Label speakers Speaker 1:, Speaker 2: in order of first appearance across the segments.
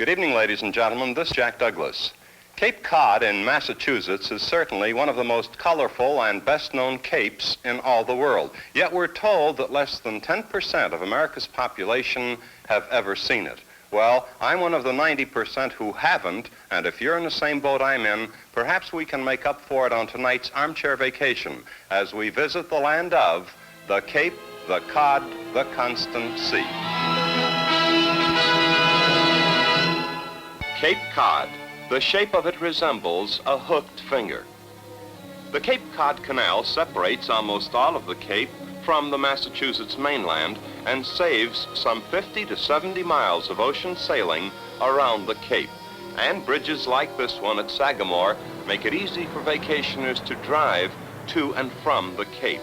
Speaker 1: Good evening, ladies and gentlemen. This is Jack Douglas. Cape Cod in Massachusetts is certainly one of the most colorful and best-known capes in all the world. Yet we're told that less than 10% of America's population have ever seen it. Well, I'm one of the 90% who haven't, and if you're in the same boat I'm in, perhaps we can make up for it on tonight's armchair vacation as we visit the land of the Cape, the Cod, the Constant Sea. Cape Cod. The shape of it resembles a hooked finger. The Cape Cod Canal separates almost all of the Cape from the Massachusetts mainland and saves some 50 to 70 miles of ocean sailing around the Cape. And bridges like this one at Sagamore make it easy for vacationers to drive to and from the Cape.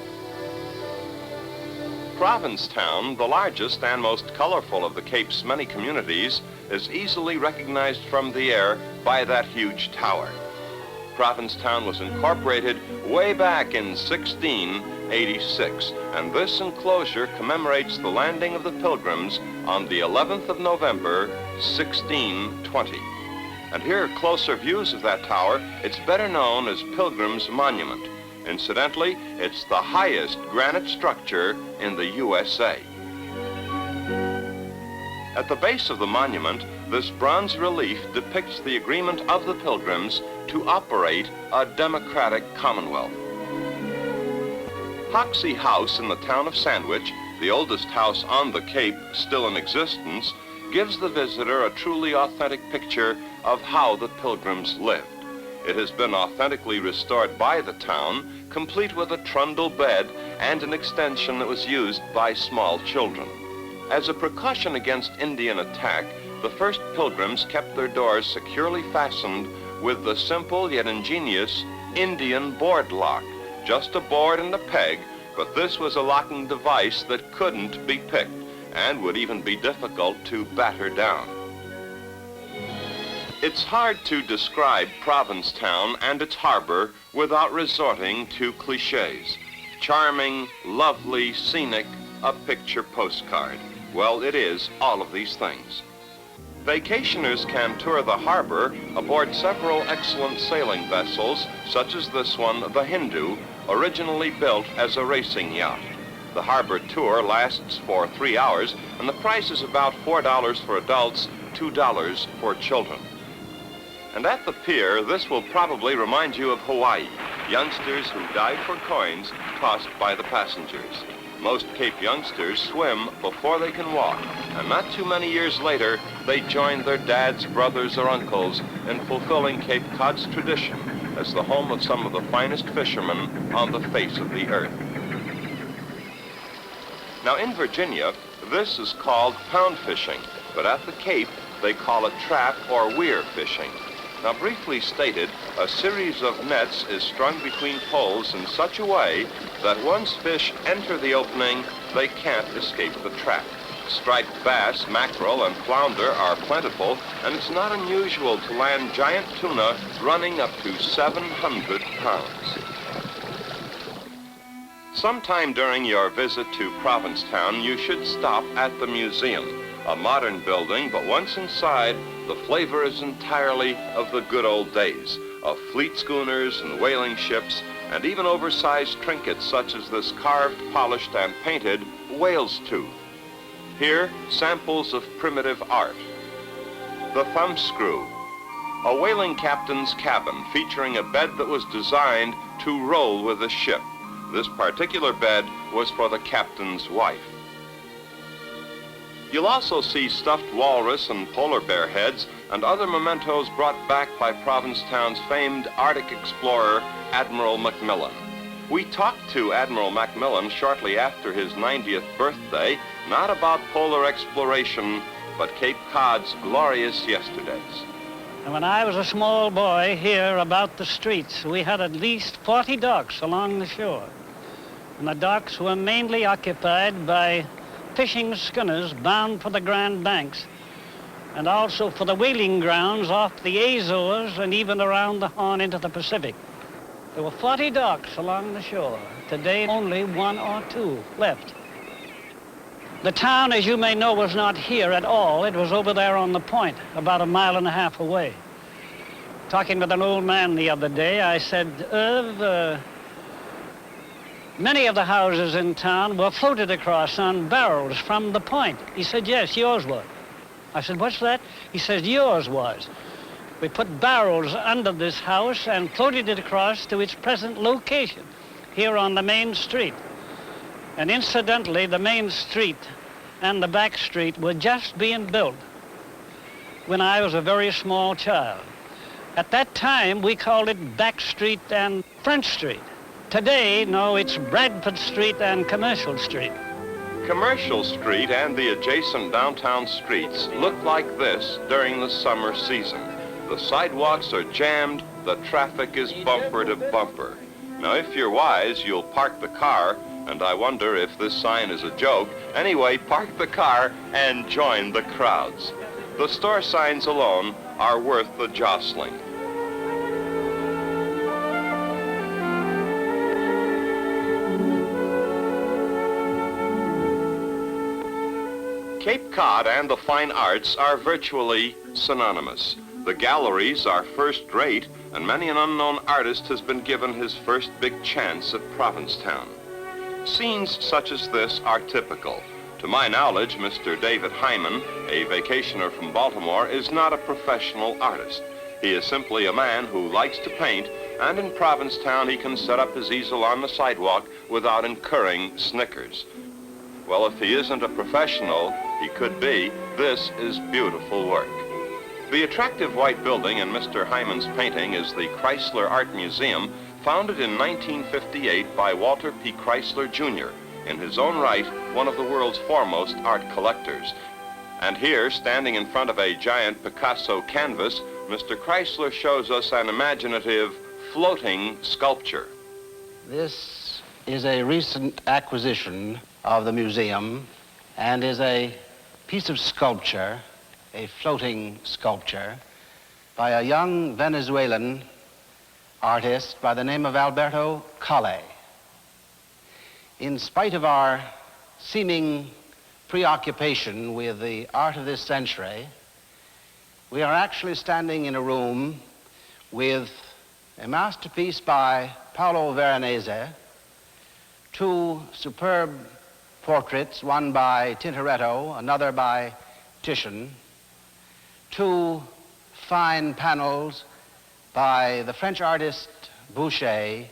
Speaker 1: Provincetown, the largest and most colorful of the Cape's many communities, is easily recognized from the air by that huge tower. Provincetown was incorporated way back in 1686, and this enclosure commemorates the landing of the Pilgrims on the 11th of November, 1620. And here are closer views of that tower. It's better known as Pilgrims Monument. Incidentally, it's the highest granite structure in the USA. At the base of the monument, this bronze relief depicts the agreement of the Pilgrims to operate a democratic commonwealth. Hoxie House in the town of Sandwich, the oldest house on the Cape still in existence, gives the visitor a truly authentic picture of how the Pilgrims lived. It has been authentically restored by the town, complete with a trundle bed and an extension that was used by small children. As a precaution against Indian attack, the first Pilgrims kept their doors securely fastened with the simple yet ingenious Indian board lock. Just a board and a peg, but this was a locking device that couldn't be picked and would even be difficult to batter down. It's hard to describe Provincetown and its harbor without resorting to cliches. Charming, lovely, scenic, a picture postcard. Well, it is all of these things. Vacationers can tour the harbor aboard several excellent sailing vessels, such as this one, the Hindu, originally built as a racing yacht. The harbor tour lasts for 3 hours, and the price is about $4 for adults, $2 for children. And at the pier, this will probably remind you of Hawaii, youngsters who dive for coins tossed by the passengers. Most Cape youngsters swim before they can walk, and not too many years later, they join their dads, brothers, or uncles in fulfilling Cape Cod's tradition as the home of some of the finest fishermen on the face of the earth. Now in Virginia, this is called pound fishing, but at the Cape, they call it trap or weir fishing. Now, briefly stated, a series of nets is strung between poles in such a way that once fish enter the opening, they can't escape the trap. Striped bass, mackerel, and flounder are plentiful, and it's not unusual to land giant tuna running up to 700 pounds. Sometime during your visit to Provincetown, you should stop at the museum, a modern building, but once inside, the flavor is entirely of the good old days, of fleet schooners and whaling ships, and even oversized trinkets such as this carved, polished, and painted whale's tooth. Here, samples of primitive art. The thumbscrew, a whaling captain's cabin featuring a bed that was designed to roll with the ship. This particular bed was for the captain's wife. You'll also see stuffed walrus and polar bear heads and other mementos brought back by Provincetown's famed Arctic explorer, Admiral MacMillan. We talked to Admiral MacMillan shortly after his 90th birthday, not about polar exploration, but Cape Cod's glorious yesterdays.
Speaker 2: And when I was a small boy here about the streets, we had at least 40 docks along the shore. And the docks were mainly occupied by fishing schooners bound for the Grand Banks, and also for the whaling grounds off the Azores and even around the Horn into the Pacific. There were 40 docks along the shore. Today, only 1 or 2 left. The town, as you may know, was not here at all. It was over there on the point, about 1.5 miles away. Talking with an old man the other day, I said, Irv, many of the houses in town were floated across on barrels from the point. He said, yes, yours was. I said, what's that? He says, yours was. We put barrels under this house and floated it across to its present location here on the main street. And incidentally, the main street and the back street were just being built when I was a very small child. At that time, we called it Back Street and Front Street. Today, no, it's Bradford Street and Commercial Street.
Speaker 1: Commercial Street and the adjacent downtown streets look like this during the summer season. The sidewalks are jammed, the traffic is bumper to bumper. Now, if you're wise, you'll park the car, and I wonder if this sign is a joke. Anyway, park the car and join the crowds. The store signs alone are worth the jostling. Cape Cod and the fine arts are virtually synonymous. The galleries are first-rate, and many an unknown artist has been given his first big chance at Provincetown. Scenes such as this are typical. To my knowledge, Mr. David Hyman, a vacationer from Baltimore, is not a professional artist. He is simply a man who likes to paint, and in Provincetown he can set up his easel on the sidewalk without incurring snickers. Well, if he isn't a professional, he could be. This is beautiful work. The attractive white building in Mr. Hyman's painting is the Chrysler Art Museum, founded in 1958 by Walter P. Chrysler, Jr., in his own right, one of the world's foremost art collectors. And here, standing in front of a giant Picasso canvas, Mr. Chrysler shows us an imaginative, floating sculpture.
Speaker 3: This is a recent acquisition of the museum and is a piece of sculpture, a floating sculpture, by a young Venezuelan artist by the name of Alberto Calle. In spite of our seeming preoccupation with the art of this century, we are actually standing in a room with a masterpiece by Paolo Veronese, two superb portraits, one by Tintoretto, another by Titian, two fine panels by the French artist Boucher,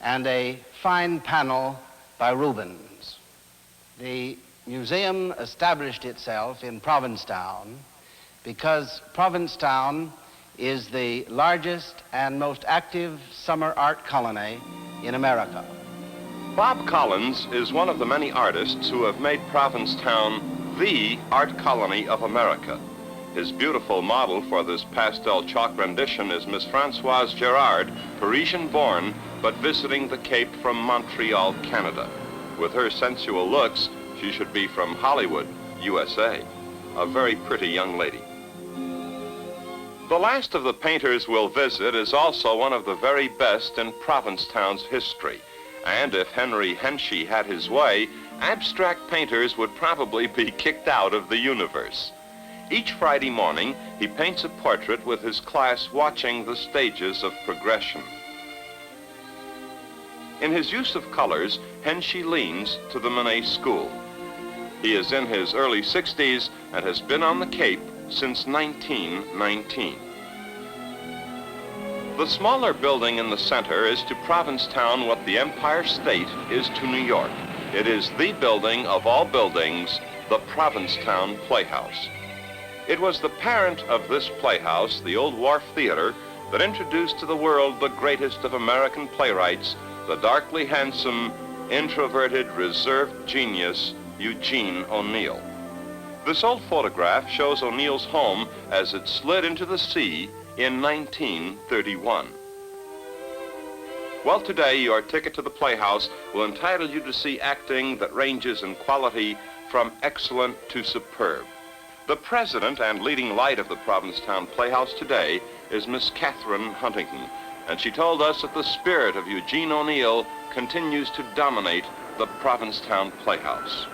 Speaker 3: and a fine panel by Rubens. The museum established itself in Provincetown because Provincetown is the largest and most active summer art colony in America.
Speaker 1: Bob Collins is one of the many artists who have made Provincetown the art colony of America. His beautiful model for this pastel chalk rendition is Miss Françoise Gerard, Parisian-born, but visiting the Cape from Montreal, Canada. With her sensual looks, she should be from Hollywood, USA. A very pretty young lady. The last of the painters we'll visit is also one of the very best in Provincetown's history. And if Henry Henshey had his way, abstract painters would probably be kicked out of the universe. Each Friday morning, he paints a portrait with his class watching the stages of progression. In his use of colors, Henshey leans to the Monet school. He is in his early 60s and has been on the Cape since 1919. The smaller building in the center is to Provincetown what the Empire State is to New York. It is the building of all buildings, the Provincetown Playhouse. It was the parent of this playhouse, the Old Wharf Theater, that introduced to the world the greatest of American playwrights, the darkly handsome, introverted, reserved genius, Eugene O'Neill. This old photograph shows O'Neill's home as it slid into the sea in 1931. Well, today, your ticket to the Playhouse will entitle you to see acting that ranges in quality from excellent to superb. The president and leading light of the Provincetown Playhouse today is Miss Catherine Huntington, and she told us that the spirit of Eugene O'Neill continues to dominate the Provincetown Playhouse.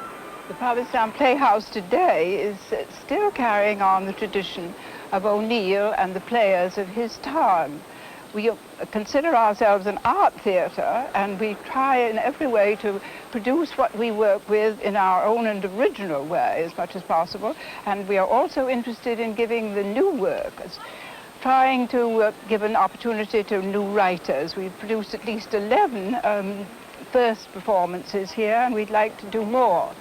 Speaker 4: The Provincetown Playhouse today is still carrying on the tradition of O'Neill and the players of his time. We consider ourselves an art theatre, and we try in every way to produce what we work with in our own and original way as much as possible. And we are also interested in giving the new workers, trying to give an opportunity to new writers. We've produced at least 11 first performances here, and we'd like to do more.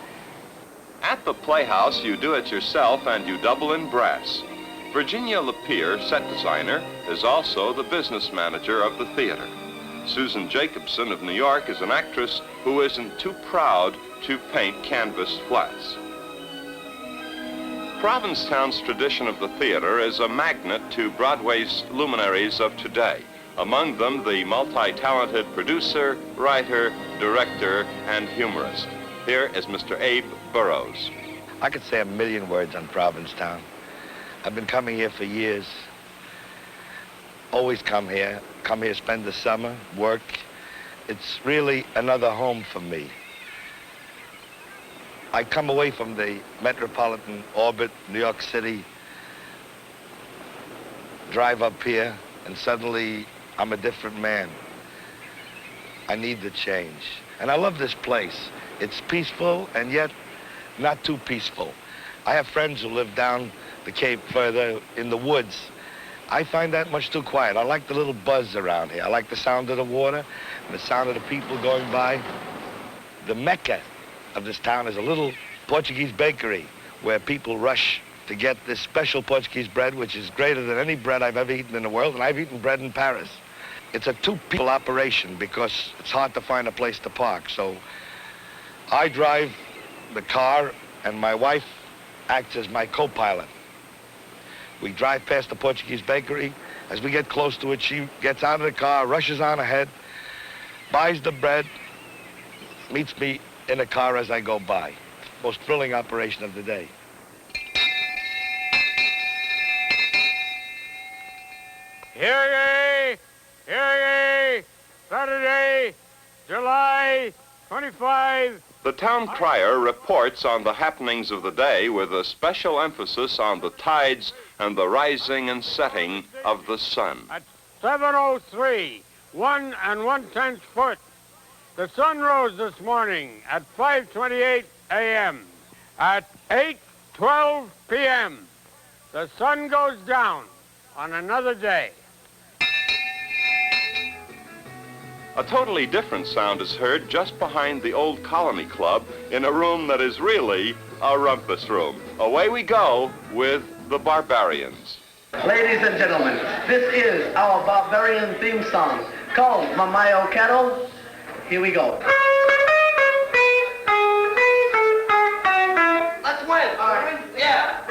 Speaker 1: At the Playhouse, you do it yourself and you double in brass. Virginia Lapierre, set designer, is also the business manager of the theater. Susan Jacobson of New York is an actress who isn't too proud to paint canvas flats. Provincetown's tradition of the theater is a magnet to Broadway's luminaries of today. Among them, the multi-talented producer, writer, director, and humorist. Here is Mr. Abe Burrows.
Speaker 5: I could say a million words on Provincetown. I've been coming here for years. Always come here, spend the summer, work. It's really another home for me. I come away from the metropolitan orbit, New York City, drive up here, and suddenly I'm a different man. I need the change. And I love this place. It's peaceful and yet not too peaceful. I have friends who live down the Cape further in the woods. I find that much too quiet. I like the little buzz around here. I like the sound of the water and the sound of the people going by. The mecca of this town is a little Portuguese bakery where people rush to get this special Portuguese bread, which is greater than any bread I've ever eaten in the world, and I've eaten bread in Paris. It's a two-people operation because it's hard to find a place to park. So I drive the car and my wife acts as my co-pilot. We drive past the Portuguese bakery. As we get close to it, she gets out of the car, rushes on ahead, buys the bread, meets me in the car as I go by. Most thrilling operation of the day.
Speaker 6: Hear ye! Hear ye! Saturday, July 25.
Speaker 1: The town crier reports on the happenings of the day with a special emphasis on the tides and the rising and setting of the sun.
Speaker 6: At 7:03, 1 1/10 foot. The sun rose this morning at 5:28 a.m. At 8:12 p.m., the sun goes down on another day.
Speaker 1: A totally different sound is heard just behind the old Colony Club in a room that is really a rumpus room. Away we go with the Barbarians.
Speaker 7: Ladies and gentlemen, this is our Barbarian theme song called Mamayo Cattle. Here we go. Let's win. All right. Yeah.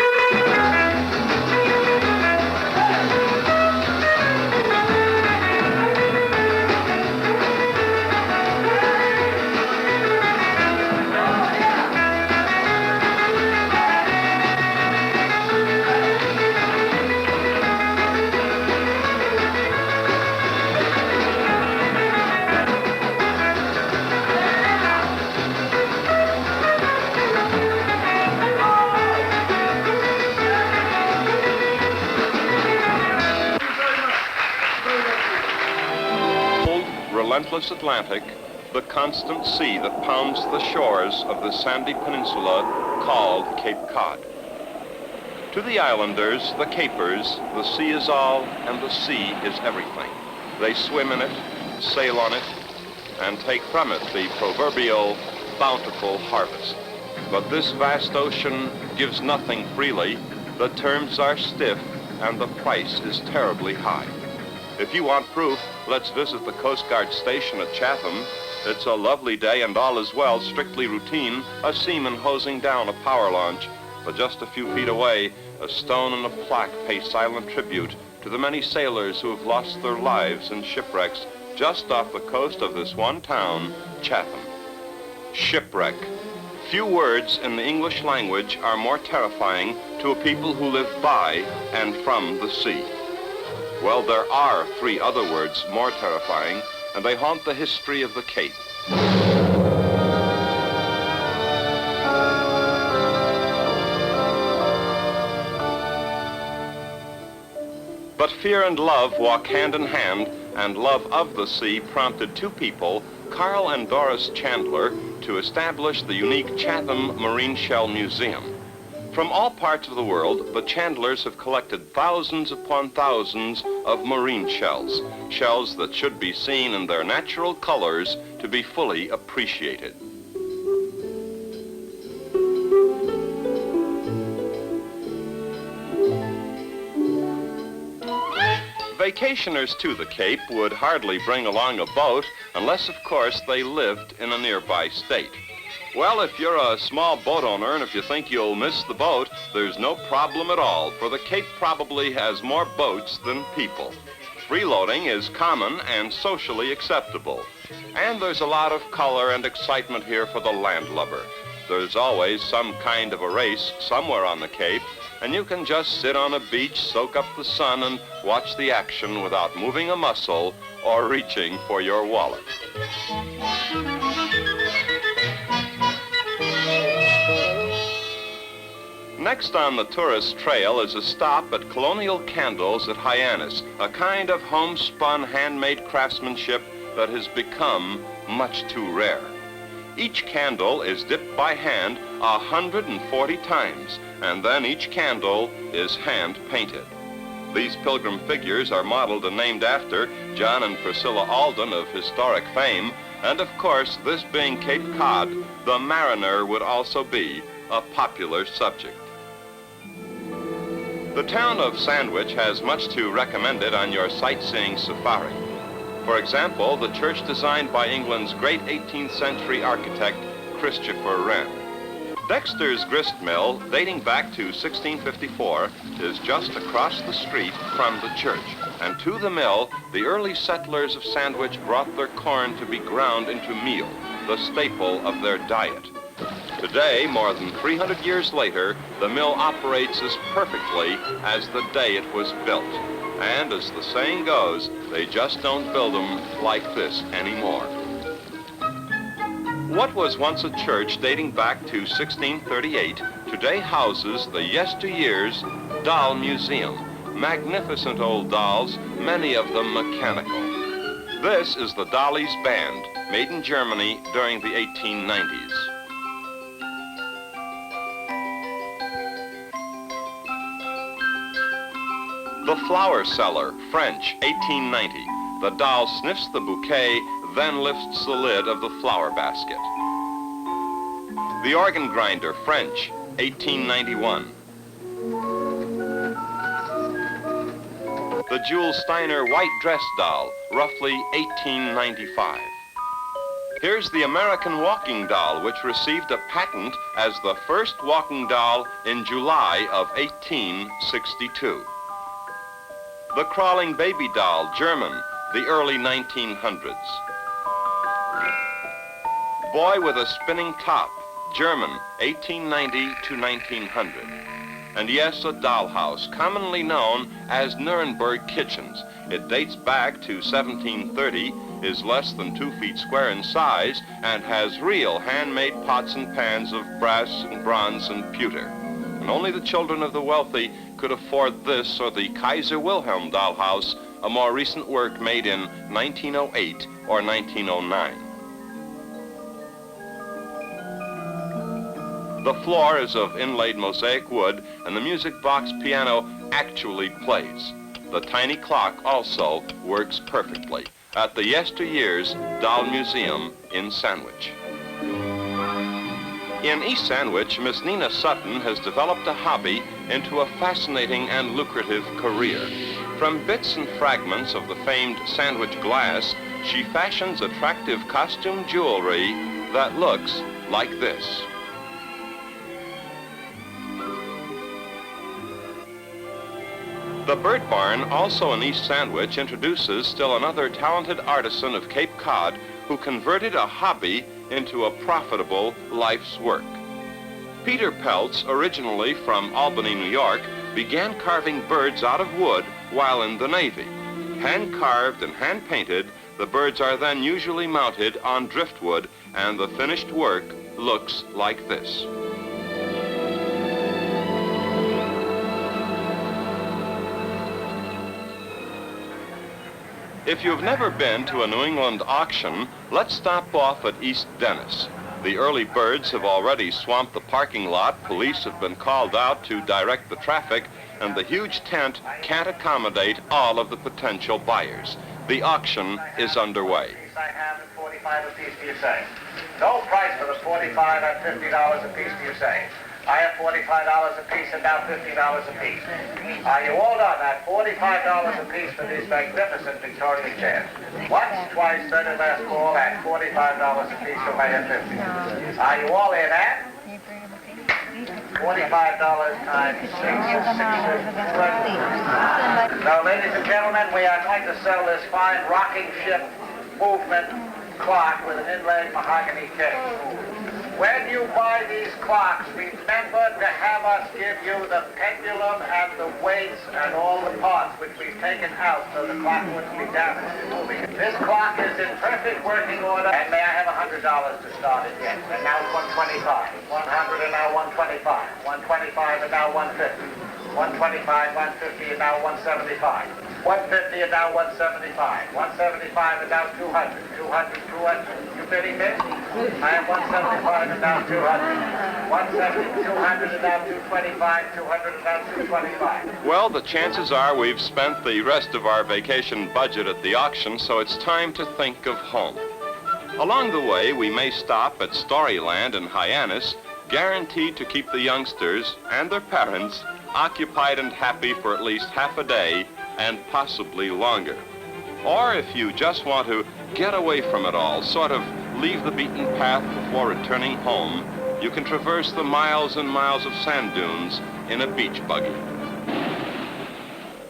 Speaker 1: Relentless Atlantic, the constant sea that pounds the shores of the sandy peninsula called Cape Cod. To the islanders, the Capers, the sea is all and the sea is everything. They swim in it, sail on it, and take from it the proverbial bountiful harvest. But this vast ocean gives nothing freely. The terms are stiff and the price is terribly high. If you want proof, let's visit the Coast Guard station at Chatham. It's a lovely day and all is well, strictly routine, a seaman hosing down a power launch. But just a few feet away, a stone and a plaque pay silent tribute to the many sailors who have lost their lives in shipwrecks just off the coast of this one town, Chatham. Shipwreck. Few words in the English language are more terrifying to a people who live by and from the sea. Well, there are three other words more terrifying, and they haunt the history of the Cape. fear and love walk hand in hand, and love of the sea prompted two people, Carl and Doris Chandler, to establish the unique Chatham Marine Shell Museum. From all parts of the world, the Chandlers have collected thousands upon thousands of marine shells, shells that should be seen in their natural colors to be fully appreciated. Vacationers to the Cape would hardly bring along a boat unless, of course, they lived in a nearby state. Well, if you're a small boat owner and if you think you'll miss the boat, there's no problem at all, for the Cape probably has more boats than people. Freeloading is common and socially acceptable. And there's a lot of color and excitement here for the landlubber. There's always some kind of a race somewhere on the Cape, and you can just sit on a beach, soak up the sun, and watch the action without moving a muscle or reaching for your wallet. Next on the tourist trail is a stop at Colonial Candles at Hyannis, a kind of homespun handmade craftsmanship that has become much too rare. Each candle is dipped by hand 140 times, and then each candle is hand painted. These pilgrim figures are modeled and named after John and Priscilla Alden of historic fame, and of course, this being Cape Cod, the mariner would also be a popular subject. The town of Sandwich has much to recommend it on your sightseeing safari. For example, the church designed by England's great 18th century architect, Christopher Wren. Dexter's Grist Mill, dating back to 1654, is just across the street from the church. And to the mill, the early settlers of Sandwich brought their corn to be ground into meal, the staple of their diet. Today, more than 300 years later, the mill operates as perfectly as the day it was built. And as the saying goes, they just don't build them like this anymore. What was once a church dating back to 1638 today houses the yesteryear's doll museum. Magnificent old dolls, many of them mechanical. This is the Dolly's Band, made in Germany during the 1890s. The Flower Seller, French, 1890. The doll sniffs the bouquet, then lifts the lid of the flower basket. The Organ Grinder, French, 1891. The Jules Steiner White Dress Doll, roughly 1895. Here's the American Walking Doll, which received a patent as the first walking doll in July of 1862. The Crawling Baby Doll, German, the early 1900s. Boy with a Spinning Top, German, 1890 to 1900. And yes, a dollhouse, commonly known as Nuremberg kitchens. It dates back to 1730, is less than 2 feet square in size, and has real handmade pots and pans of brass and bronze and pewter. And only the children of the wealthy could afford this or the Kaiser Wilhelm dollhouse, a more recent work made in 1908 or 1909. The floor is of inlaid mosaic wood, and the music box piano actually plays. The tiny clock also works perfectly at the Yesteryear's Doll Museum in Sandwich. In East Sandwich, Miss Nina Sutton has developed a hobby into a fascinating and lucrative career. From bits and fragments of the famed Sandwich glass, she fashions attractive costume jewelry that looks like this. The Bird Barn, also in East Sandwich, introduces still another talented artisan of Cape Cod who converted a hobby into a profitable life's work. Peter Peltz, originally from Albany, New York, began carving birds out of wood while in the Navy. Hand-carved and hand-painted, the birds are then usually mounted on driftwood, and the finished work looks like this. If you've never been to a New England auction, let's stop off at East Dennis. The early birds have already swamped the parking lot, police have been called out to direct the traffic, and the huge tent can't accommodate all of the potential buyers. The auction is underway.
Speaker 8: I have at 45 a piece, do you say? No price for the 45 at $50 a piece, do you say? I have $45 a piece and now $50 a piece. Are you all done at $45 a piece for these magnificent Victorian chairs? Once, twice, third and last call at $45 a piece for my 50. Are you all in at? $45 times 6 is 650. Now, ladies and gentlemen, we are going to sell this fine rocking ship movement clock with an inlaid mahogany case. When you buy these clocks, remember to have us give you the pendulum and the weights and all the parts which we've taken out so the clock wouldn't be damaged in moving. This clock is in perfect working order, and may I have $100 to start it yet? And now it's 125, 100 and now 125, 125 and now 150, 125, 150 and now 175. 150 and now 175. 175 and now 200. 200, 200. You bidding me? I have 175 and now 200. 170, 200 and now 225. 200 and now 225.
Speaker 1: Well, the chances are we've spent the rest of our vacation budget at the auction, so it's time to think of home. Along the way, we may stop at Storyland in Hyannis, guaranteed to keep the youngsters and their parents occupied and happy for at least half a day and possibly longer. Or if you just want to get away from it all, sort of leave the beaten path before returning home, you can traverse the miles and miles of sand dunes in a beach buggy.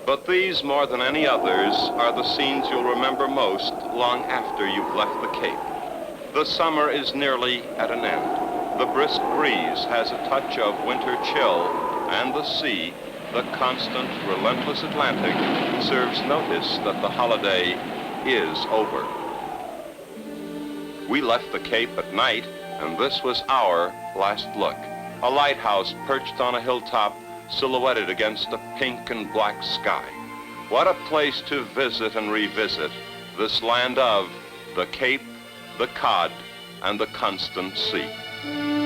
Speaker 1: But these, more than any others, are the scenes you'll remember most long after you've left the Cape. The summer is nearly at an end. The brisk breeze has a touch of winter chill, and the sea, the constant, relentless Atlantic, serves notice that the holiday is over. We left the Cape at night, and this was our last look. A lighthouse perched on a hilltop, silhouetted against a pink and black sky. What a place to visit and revisit, this land of the Cape, the cod, and the constant sea.